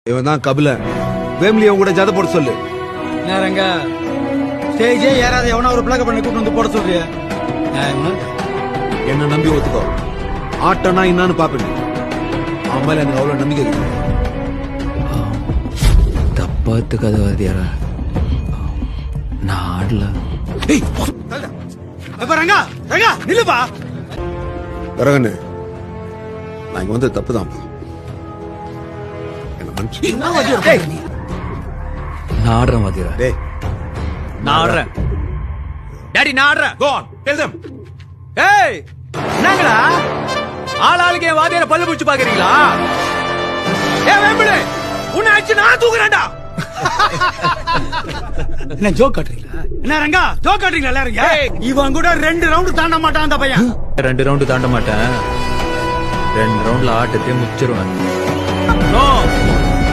இவன் தான் கபிலன். வேம்லிய கூட ஜத போட சொல்லு. நேரங்க ஸ்டேஜே ஏறாத எவனா ஒரு பிளாக் பண்ணி கூட்டு வந்து போட சொல்றியா? என்ன நம்பி ஒத்துக்கோ. ஆட்டனா என்னன்னு பாப்பேன். அவன் மேல எனக்கு அவ்வளவு நம்பிக்கை இருக்கு. தப்பாத்துக்காத வாதியாரா, நான் ஆடல. ரங்கா ரங்கா நில்லுப்பா. கரகண்ணு, நான் இங்க வந்து தப்புதான். நான் ஆடுறேன் வாதியாரா. டேய், நான் ஆடுறேன் டாடி, நான் ஆடுறேன். go on, tell them. ஏய், என்னங்கடா ஆளாளுக்கு என் வாதியார பல்லு பிடிச்சு பாக்குறீங்களா? ஏ வேம்பிளே, உன்னை அடிச்சு நான் தூக்குறேன்டா. என்ன ஜோக் காட்டுறீங்களா? என்ன ரங்கா ஜோக் காட்டுறீங்களா எல்லாரும்? இவன் கூட 2 ரவுண்ட் தாண்ட மாட்டான் அந்த பையன். 2 ரவுண்டு தாண்ட மாட்டேன். 2 ரவுண்ட்ல ஆட்டத்தையே முச்சிருவேன். நோ